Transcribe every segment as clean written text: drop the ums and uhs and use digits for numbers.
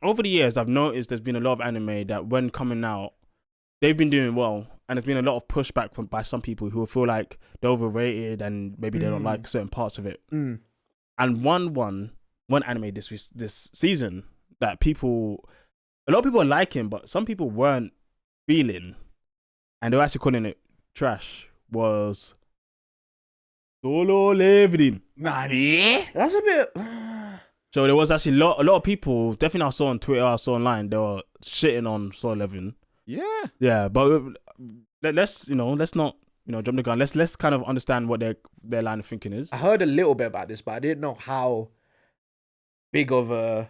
over the years, I've noticed there's been a lot of anime that when coming out, they've been doing well, and there's been a lot of pushback by some people who feel like they're overrated and maybe they don't like certain parts of it. And one anime this season that a lot of people are liking, but some people weren't feeling, and they were actually calling it trash, was Solo Leveling. That's a bit. So there was actually a lot of people, definitely I saw on Twitter, I saw online, they were shitting on Solo Leveling. Yeah, but let's not jump the gun. Let's kind of understand what their line of thinking is. I heard a little bit about this, but I didn't know how big of a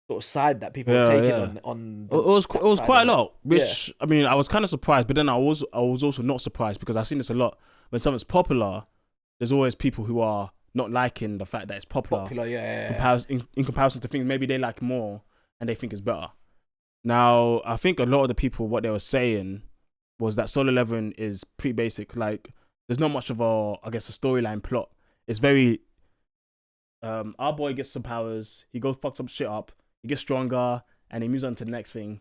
sort of side that people were taking on. It was quite a lot, which I mean, I was kind of surprised, but then I was also not surprised because I've seen this a lot. When something's popular, there's always people who are not liking the fact that it's popular. In comparison to things maybe they like more and they think it's better. Now, I think a lot of the people, what they were saying was that Solo Leveling is pretty basic. Like, there's not much of a storyline plot. It's very, our boy gets some powers, he goes fuck some shit up, he gets stronger, and he moves on to the next thing.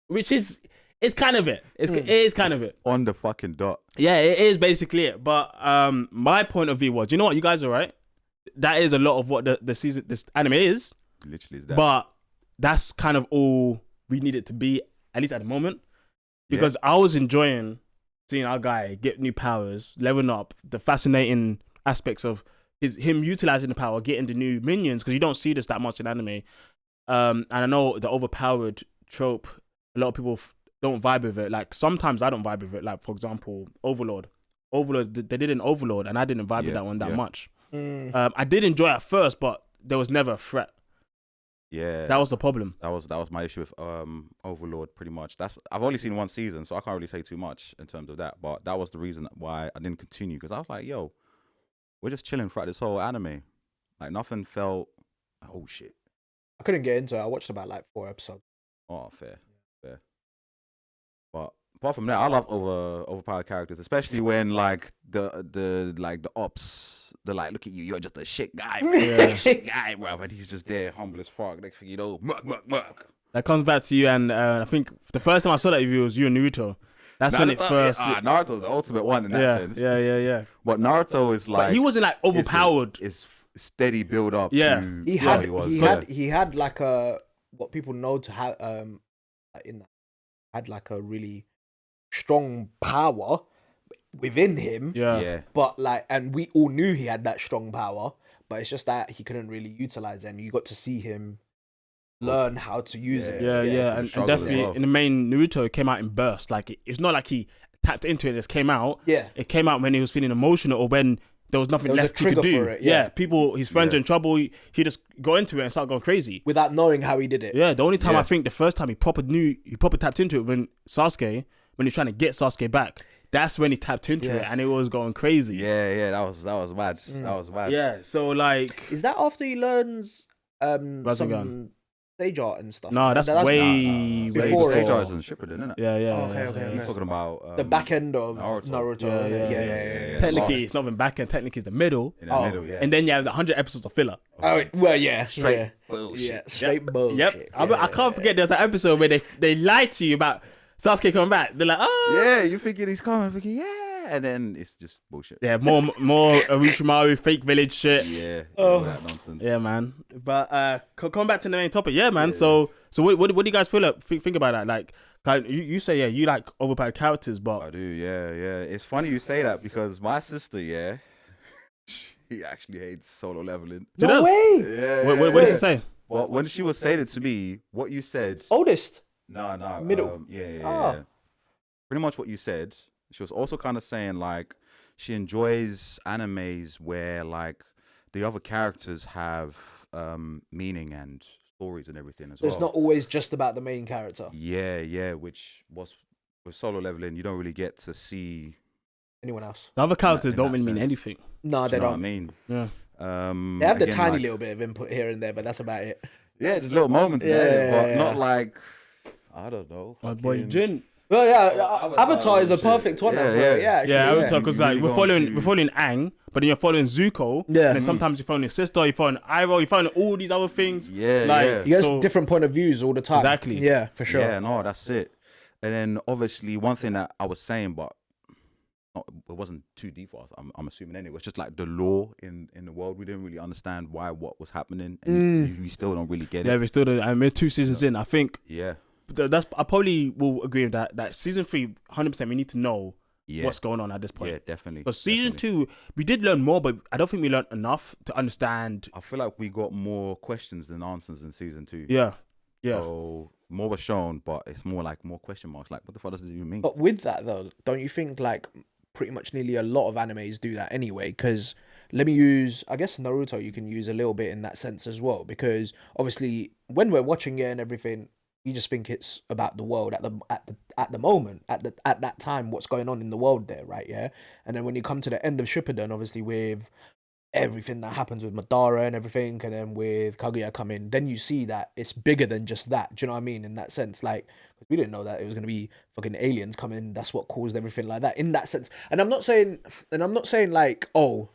Which is, it's kind of it. It is kind of it. On the fucking dot. Yeah, it is basically it. But my point of view was, you know what, you guys are right. That is a lot of what this anime is. Literally is that. But that's kind of all we need it to be, at least at the moment. Because I was enjoying seeing our guy get new powers, leveling up, the fascinating aspects of him utilizing the power, getting the new minions, because you don't see this that much in anime. And I know the overpowered trope, a lot of people don't vibe with it. Like, sometimes I don't vibe with it. Like, for example, Overlord. They did an Overlord, and I didn't vibe with that one that much. I did enjoy it at first, but there was never a threat. Yeah, that was the problem. That was my issue with Overlord. Pretty much. I've only seen one season, so I can't really say too much in terms of that. But that was the reason why I didn't continue, because I was like, yo, we're just chilling throughout this whole anime. Like, nothing felt. Oh shit! I couldn't get into it. I watched about like 4 episodes. Oh, fair. But apart from that, I love overpowered characters, especially when like the ops, they're like, look at you, you're just a shit guy, shit guy, bro, and he's just there, humble as fuck. Next thing you know, muck. That comes back to you, and I think the first time I saw that review was you and Naruto. That's when it first. Naruto's the ultimate one in that sense. Yeah. But Naruto is like, but he wasn't like overpowered. It's steady build up. Yeah, he had like a what people know to have in that. Had like a really strong power within him. Yeah. But like, and we all knew he had that strong power, but it's just that he couldn't really utilize it, and you got to see him learn how to use it. Yeah. And definitely in the main Naruto, it came out in bursts. Like, it's not like he tapped into it, it just came out. Yeah. It came out when he was feeling emotional or when there was nothing left he could do. His friends are in trouble, he just got into it and started going crazy. Without knowing how he did it. Yeah, the only time I think the first time he proper tapped into it when he's trying to get Sasuke back. That's when he tapped into it and it was going crazy. Yeah, that was mad. That was mad. Yeah, so like... Is that after he learns some stage art and stuff? No, that's way before stage art is in Shippuden, isn't it? Yeah. Okay. He's talking about the back end of Naruto. Yeah. Technically, it's not even back end. Technically, it's the middle. In the middle, yeah. And then you have 100 episodes of filler. Oh, well, yeah. Straight bullshit. Yeah, straight bullshit. Yep. I can't forget there's that episode where they lied to you about Sasuke coming back. They're like, oh. Yeah, you thinking he's coming, thinking, yeah. And then it's just bullshit. Yeah, more Orochimaru fake village shit. Yeah, all that nonsense. Yeah, man. But come back to the main topic. Yeah, man. Yeah. So what do you guys think about that? Like, you say you like overpowered characters, but I do. Yeah. It's funny you say that because my sister, she actually hates Solo Leveling. No way. Yeah. What did she say? Well, when she was saying it to me, what you said. Oldest. No. Middle. Yeah. Pretty much what you said. She was also kind of saying like she enjoys animes where like the other characters have meaning and stories and everything as well. It's not always just about the main character. Yeah, which was with Solo Leveling, you don't really get to see anyone else. The other characters don't really mean anything. No, they don't. Know what I mean? Yeah. They have the tiny little bit of input here and there, but that's about it. Yeah, just little moments there, but not like, I don't know. My boy Jin. Well, yeah, Avatar is a perfect one. Yeah, Avatar, because like we're following Aang, but then you're following Zuko. Yeah. And then sometimes you're following your sister, you're following Iroh, you're following all these other things. Yeah, like, yeah. You get so- different point of views all the time. Exactly. Yeah, for sure. Yeah, no, that's it. And then obviously one thing that I was saying, but it wasn't too deep for us. I'm assuming anyway. It's just like the law in the world. We didn't really understand what was happening, and we still don't really get it. Yeah, we still don't. And we're 2 seasons in. I think Yeah, I probably will agree with that. That season 3, 100%, we need to know yeah, what's going on at this point. yeah, definitely. Because season definitely. 2, we did learn more, but I don't think we learned enough to understand. I feel like we got more questions than answers in season 2. Yeah, yeah. So more was shown, but it's more like more question marks. Like, what the fuck does this even mean? But with that though, don't you think like pretty much nearly a lot of animes do that anyway? Because let me use, I guess Naruto you can use a little bit in that sense as well. Because obviously when we're watching it and everything, you just think it's about the world at the moment, at that time, what's going on in the world there, right? Yeah. And then when you come to the end of Shippuden, obviously with everything that happens with Madara and everything, and then with Kaguya coming, then you see that it's bigger than just that. Do you know what I mean? In that sense, like, we didn't know that it was gonna be fucking aliens coming. That's what caused everything like that. In that sense, and I'm not saying like, oh,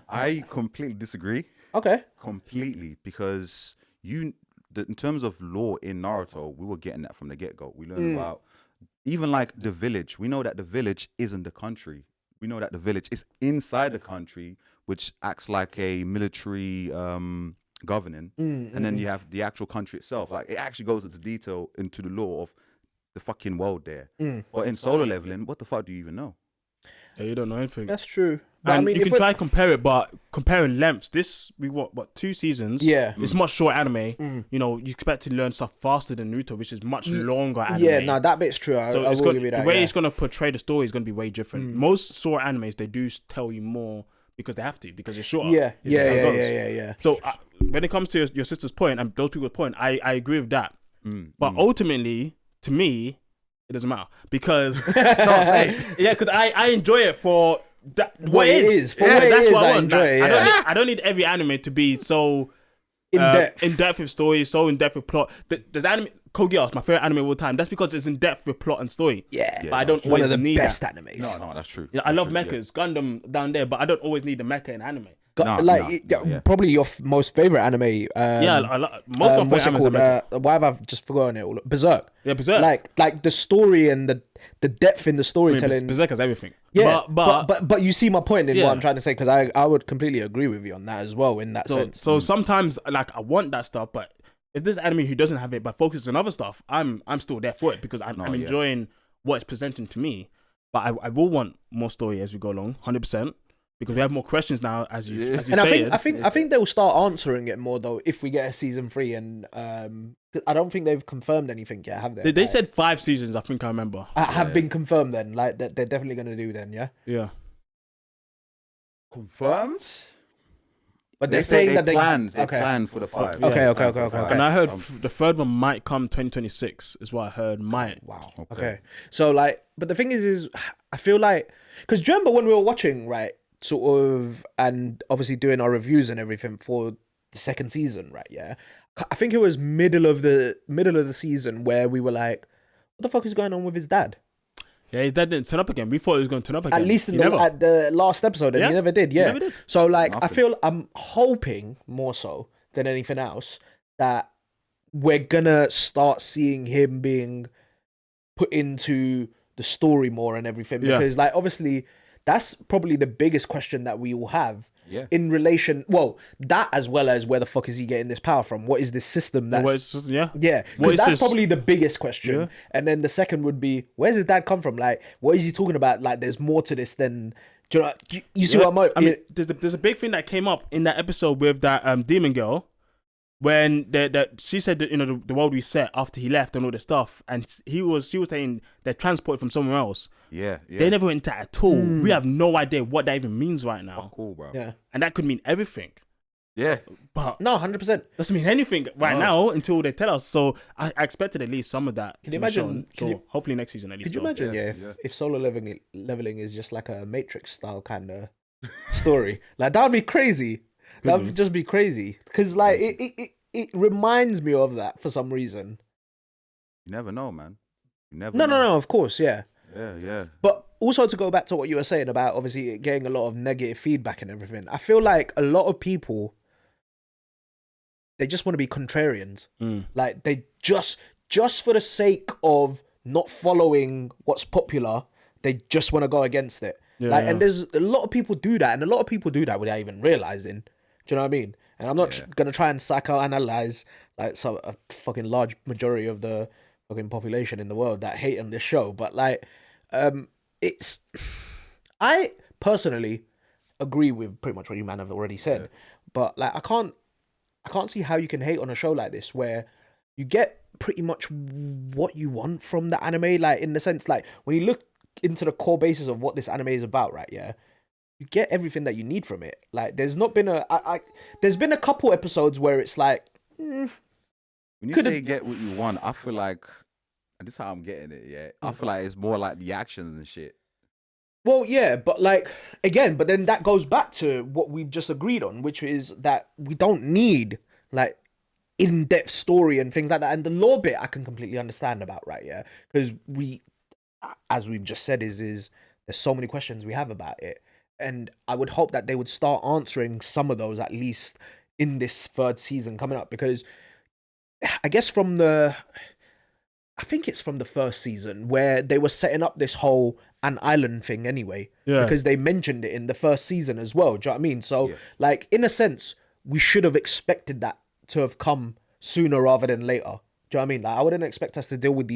I completely disagree. okay, Completely, because in terms of lore in Naruto, we were getting that from the get go. We learned about even like the village. We know that the village isn't the country. We know that the village is inside the country, which acts like a military governing, and then you have the actual country itself. Like, it actually goes into detail into the lore of the fucking world there. But in solo leveling, what the fuck do you even know? Yeah, you don't know anything. that's true. But And I mean, you can try and compare it, but comparing lengths, this we what 2 seasons? Yeah. it's much short anime. You know, you expect to learn stuff faster than Naruto, which is much longer anime. Yeah, no, that bit's true. I So it's will gonna, give you that. the way yeah. it's gonna portray the story is gonna be way different. Most short animes, they do tell you more because they have to, because it's shorter. Yeah, It's just how it goes. yeah. So when it comes to your sister's point and those people's point, I agree with that. But ultimately, to me, it doesn't matter because yeah, because I enjoy it for that, what it is. For what it That's is, what I I want. enjoy it, Like, yeah. I don't need every anime to be so In depth. in depth with story, so in depth with plot. There's anime. Code Geass, my favorite anime of all time. That's because it's in depth with plot and story. Yeah, but I don't one always of the need best that. animes. No, that's true. Yeah, I love That's true, mechas, Gundam down there, but I don't always need the mecha in anime. Probably your most favorite anime. Yeah, most of my what's it favorite called? animes are mecha. Why have I just forgotten it all? Berserk. Yeah, Berserk. Like the story and the depth in the I mean, storytelling. Berserk has everything. Yeah, but but you see my point in Yeah. what I'm trying to say, because I would completely agree with you on that as well in that sense. so sometimes like I want that stuff, but if there's anime who doesn't have it but focuses on other stuff, I'm still there for it because I'm enjoying what it's presenting to me. But I will want more story as we go along, 100%, because we have more questions now as you And stated. I think they'll start answering it more though if we get a season 3, and I don't think they've confirmed anything yet, have they? They said 5 seasons, I think I remember. Have been confirmed then, like that they're definitely going to do then, yeah. Yeah. Confirmed? But They they're say saying they that planned. they They planned for the 5. Yeah. Okay. And I heard the third one might come 2026 is what I heard. Might. Wow. Okay. So like, but the thing is I feel like, because do you remember when we were watching, right, sort of, and obviously doing our reviews and everything for the second season, right? Yeah. I think it was middle of the season where we were like, what the fuck is going on with his dad? Yeah, his dad didn't turn up again. We thought he was going to turn up again. At least at the last episode, and Yeah. he never did. Yeah. He never did. So like, Nothing. I'm hoping more so than anything else that we're gonna start seeing him being put into the story more and everything, Yeah. because like obviously that's probably the biggest question that we all have. Yeah. In relation, well, that as well as where the fuck is he getting this power from? What is this system that's Yeah. yeah, What because is that's this? probably the biggest question. Yeah. And then the second would be, where's his dad come from? Like, what is he talking about? Like, there's more to this than, do you know? You see Yeah. what I mean, there's a big thing that came up in that episode with that demon girl, when she said that, you know, the world reset after he left and all this stuff, and she was saying they're transported from somewhere else. Yeah. They never went into that at all. We have no idea what that even means right now, Cool, bro. Yeah. and that could mean everything. Yeah. But No, 100%. doesn't mean anything right now until they tell us. So I expected at least some of that. Can you to be imagine- shown. can So hopefully next season at least. Could you so. imagine, Yeah, if solo leveling is just like a Matrix style kind of story? Like, that would be crazy. That would just be crazy. Because, like, it reminds me of that for some reason. You never know, man. You never No, know. of course, yeah. Yeah. But also to go back to what you were saying about obviously getting a lot of negative feedback and everything, I feel like a lot of people, they just want to be contrarians. Like they just for the sake of not following what's popular, they just want to go against it. And there's a lot of people do that, and a lot of people do that without even realizing. Do you know what I mean? And I'm not gonna try and psychoanalyze like a fucking large majority of the fucking population in the world that hate on this show, but like, it's, I personally agree with pretty much what you man have already said, but like I can't see how you can hate on a show like this where you get pretty much what you want from the anime, like in the sense like when you look into the core basis of what this anime is about, right? Yeah, you get everything that you need from it. Like there's not been there's been a couple episodes where it's like, when you say get what you want, I feel like, and this is how I'm getting it. Yeah, I feel like it's more like the actions and shit. Well, yeah, but like again, but then that goes back to what we've just agreed on, which is that we don't need like in-depth story and things like that. And the lore bit I can completely understand about, right? Yeah, because we, as we've just said, is there's so many questions we have about it, and I would hope that they would start answering some of those at least in this third season coming up, because I guess I think it's from the first season where they were setting up this whole an island thing anyway. Yeah. Because they mentioned it in the first season as well. Do you know what I mean? So, like, in a sense, we should have expected that to have come sooner rather than later. Do you know what I mean? Like, I wouldn't expect us to deal with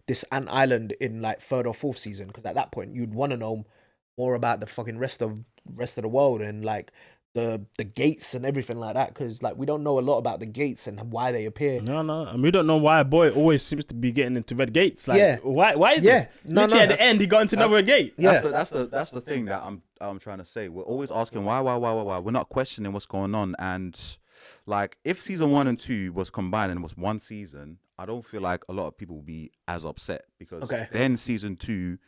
this ant island in like third or fourth season, because at that point you'd want to know more about the fucking rest of the world and like the gates and everything like that, because like we don't know a lot about the gates and why they appear. No, and we don't know why a boy always seems to be getting into red gates. Like, why is this? Literally at the end, he got into another gate. That's the thing that I'm trying to say. We're always asking why. We're not questioning what's going on. And like, if season 1 and 2 was combined and it was one season, I don't feel like a lot of people would be as upset, because then season 2.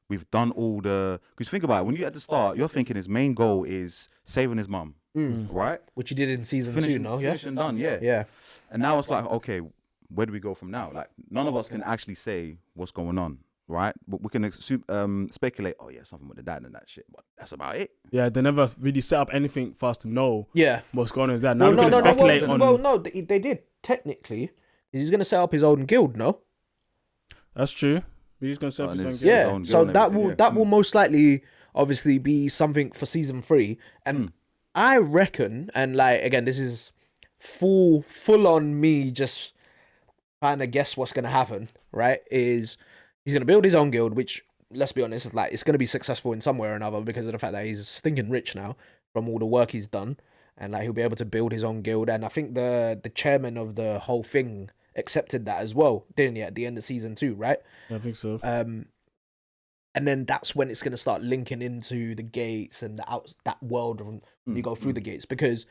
We've done all the... Because think about it, when you're at the start, you're thinking his main goal is saving his mum, right? Which he did in season 2, no? Finished and done, yeah. And now it's like, okay, where do we go from now? Like, none of us can actually say what's going on, right? But we can speculate, oh yeah, something with the dad and that shit, but that's about it. Yeah, they never really set up anything for us to know what's going on with that. Now we can speculate on... Well, no, they did, technically. He's going to set up his own guild, no? That's true. He's gonna set his own guild. So that will most likely obviously be something for season 3. And I reckon, and like again, this is full on me just trying to guess what's gonna happen, right? Is he's gonna build his own guild, which, let's be honest, like it's gonna be successful in some way or another because of the fact that he's stinking rich now from all the work he's done, and like he'll be able to build his own guild. And I think the chairman of the whole thing accepted that as well, didn't he, at the end of season 2, right? I think so. And then that's when it's going to start linking into the gates and that world when you go through the gates, because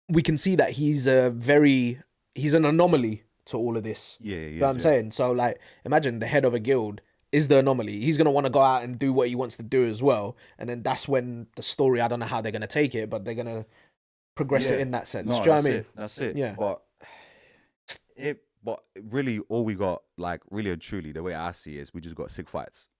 we can see that he's an anomaly to all of this. You know what I'm saying? So like, imagine the head of a guild is the anomaly. He's going to want to go out and do what he wants to do as well. And then that's when the story, I don't know how they're going to take it, but they're going to progress it in that sense. No, do you know what I mean? That's it. Yeah. But really, all we got, like, really and truly, the way I see it, is we just got sick fights.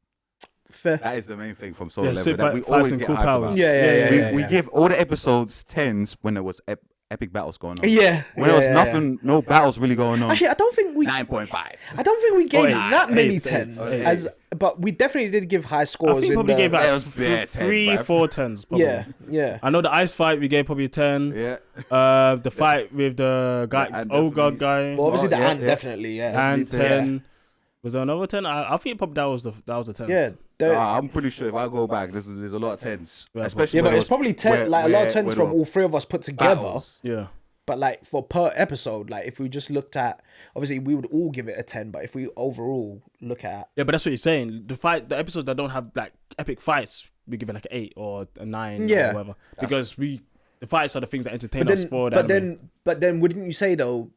Fair. That is the main thing from Solo Level that we always get cool hyped about. We give all the episodes 10s when there was epic battles going on. When there was nothing, no battles really going on. Actually, I don't think we 9.5. I don't think we gave that many 10s. But we definitely did give high scores. I think probably gave like 3, 4 10s. Probably. Yeah. I know the ice fight we gave probably a 10. Yeah. The fight with the guy, God guy. Well, obviously the ant definitely. And 10. Was there another 10? I think probably that was a 10. Yeah. I'm pretty sure if I go back, there's a lot of 10s. Especially but it's probably 10, like a lot of 10s from all 3 of us put together. Battles. Yeah. But like for per episode, like if we just looked at, obviously we would all give it a 10, but if we overall look at... Yeah, but that's what you're saying. The episodes that don't have like epic fights, we give it like an 8 or a 9 or whatever. Because the fights are the things that entertain us for that. But then wouldn't you say though,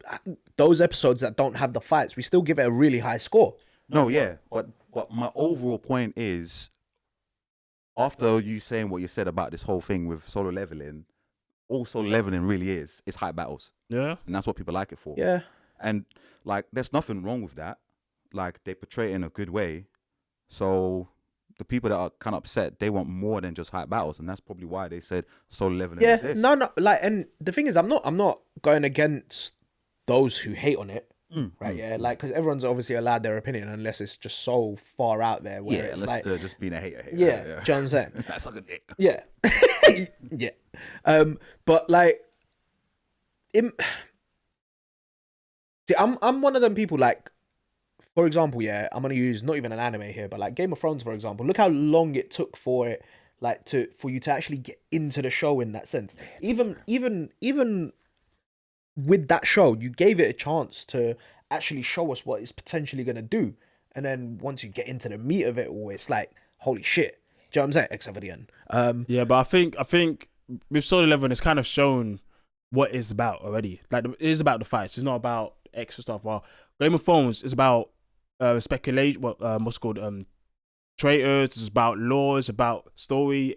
those episodes that don't have the fights, we still give it a really high score? No, yeah. But my overall point is, after you saying what you said about this whole thing with solo leveling, all solo leveling really is hype battles. Yeah. And that's what people like it for. Yeah. And like, there's nothing wrong with that. Like, they portray it in a good way. So the people that are kind of upset, they want more than just hype battles, and that's probably why they said solo leveling. Yeah, exists. no, like, and the thing is, I'm not going against those who hate on it, right? Yeah, like, because everyone's obviously allowed their opinion unless it's just so far out there where it's unless like, they're just being a hater. yeah, do you know what I'm saying? That's like a dick. Yeah, yeah. But like, see, I'm one of them people, like, for example, yeah, I'm gonna use not even an anime here, but like Game of Thrones, for example. Look how long it took for it, like, for you to actually get into the show in that sense. Even with that show, you gave it a chance to actually show us what it's potentially gonna do, and then once you get into the meat of it all, it's like, holy shit. Do you know what I'm saying? Except for the end. Yeah, but I think with Solo Leveling, it's kind of shown what it's about already. Like, it is about the fights. It's not about extra stuff. While Game of Thrones is about speculation. What's called traitors. It's about law. It's about story.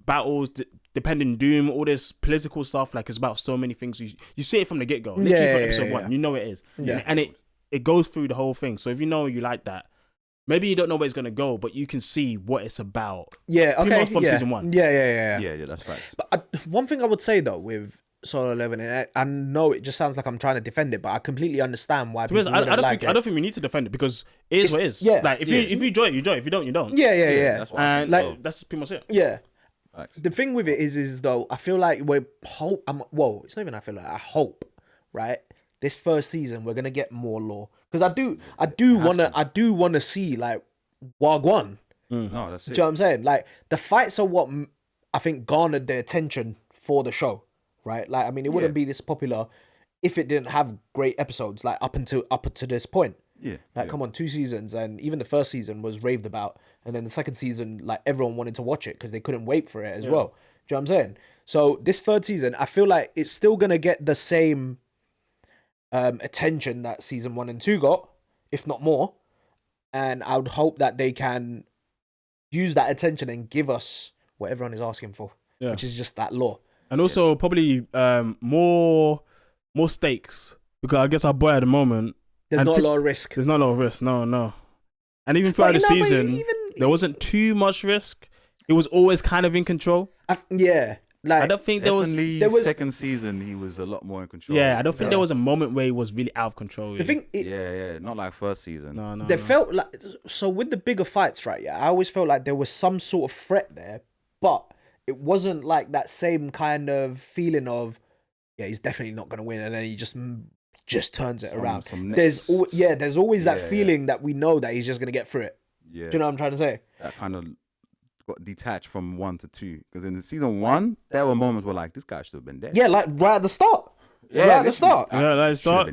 Battles, depending doom. All this political stuff. Like, it's about so many things. You see it from the get go. Literally from episode 1. You know it is. Yeah. And it goes through the whole thing. So if you know you like that. Maybe you don't know where it's gonna go, but you can see what it's about. Yeah, okay. Pretty much from season 1. Yeah. Yeah, that's facts. But one thing I would say though with Solo Leveling, I know it just sounds like I'm trying to defend it, but I completely understand why people I don't like think, I don't think we need to defend it because it is what it is. Yeah. Like, if you enjoy it, you enjoy it. If you don't, you don't. Yeah. That's what I And think, like, that's pretty much it. Yeah. Facts. The thing with it is though, I feel like it's not even I feel like, I hope, right? This first season we're gonna get more lore. Because I do wanna see like Wagwan. No, that's Do it. you know what I'm saying? Like, the fights are what I think garnered the attention for the show, right? Like, I mean, it wouldn't be this popular if it didn't have great episodes, like up to this point. Yeah. Like, come on, 2 seasons, and even the first season was raved about, and then the second season, like, everyone wanted to watch it because they couldn't wait for it as well. Do you know what I'm saying? So this third season, I feel like it's still gonna get the same attention that season 1 and 2 got, if not more. And I would hope that they can use that attention and give us what everyone is asking for, which is just that lore. And also probably more stakes, because I guess our boy at the moment, There's not a lot of risk. There's not a lot of risk. No. And even throughout the season, there wasn't too much risk. It was always kind of in control. Like, I don't think there was second season he was a lot more in control. Yeah, I don't think there was a moment where he was really out of control. The thing, not like first season. No. Felt like, so with the bigger fights, right? Yeah, I always felt like there was some sort of threat there, but it wasn't like that same kind of feeling of, he's definitely not gonna win, and then he just turns it around. There's always that feeling that we know that he's just gonna get through it. Yeah. Do you know what I'm trying to say? That kind of got detached from 1 to 2, because in the season 1 there were moments where like this guy should have been dead. Yeah, like right at the start. Right at the start.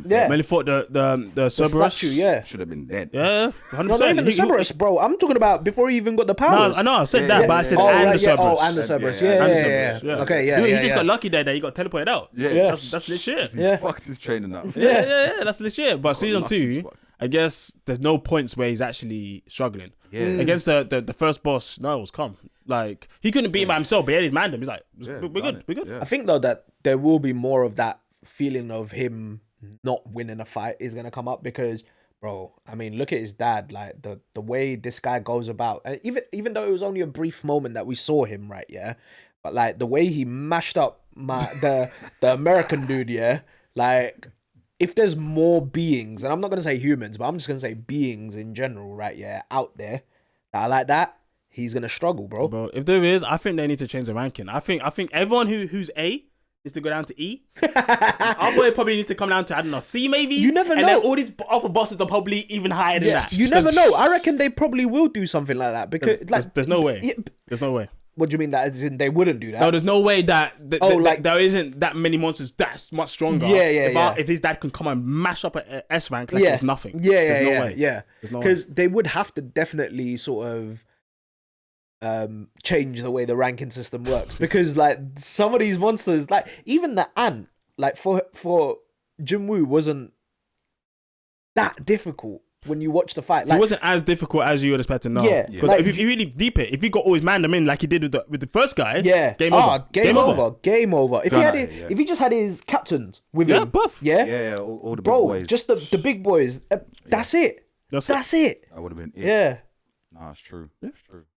Yeah, when he fought the Cerberus. Should have been dead. Yeah, 100%. No, not even the Cerberus, bro. I'm talking about before he even got the powers. No, I know, I said that, but I said and the Cerberus. Oh, and the Cerberus. Yeah. Okay, yeah. He just got lucky there that he got teleported out. Yeah. That's legit. He fucked his training up. Yeah, that's legit. But season 2, I guess there's no points where he's actually struggling. Yeah. Against the first boss, no, it was calm. Like, he couldn't beat him by himself, but he had his man. He's like, we're good. Yeah. I think though that there will be more of that feeling of him not winning a fight is gonna come up, because, bro, I mean, look at his dad. Like, the way this guy goes about, and even though it was only a brief moment that we saw him, right? Yeah, but like the way he mashed up the American dude. Yeah, like, if there's more beings, and I'm not gonna say humans, but I'm just gonna say beings in general, right? Yeah, out there that are like that, he's gonna struggle, bro. If there is, I think they need to change the ranking. I think everyone who's A is to go down to E. Our boy probably need to come down to, I don't know, C maybe. You never know. And then all these other bosses are probably even higher than that. You never know. I reckon they probably will do something like that, because there's no way. There's no way. What do you mean that they wouldn't do that? No, there's no way that there isn't that many monsters that's much stronger. If his dad can come and mash up a S rank like it's nothing. There's no way. Yeah. Because they would have to definitely sort of change the way the ranking system works, because like some of these monsters, like even the ant, like for Jinwoo wasn't that difficult when you watch the fight. Like, it wasn't as difficult as you would expect to know. Because like, if you really deep it, if you got always man them in like he did with the first guy, game over. If he just had his captains with him, all the big boys. just the big boys. That's it. That's it. That would have been it. Yeah. Nah, it's true. Yeah. It's true.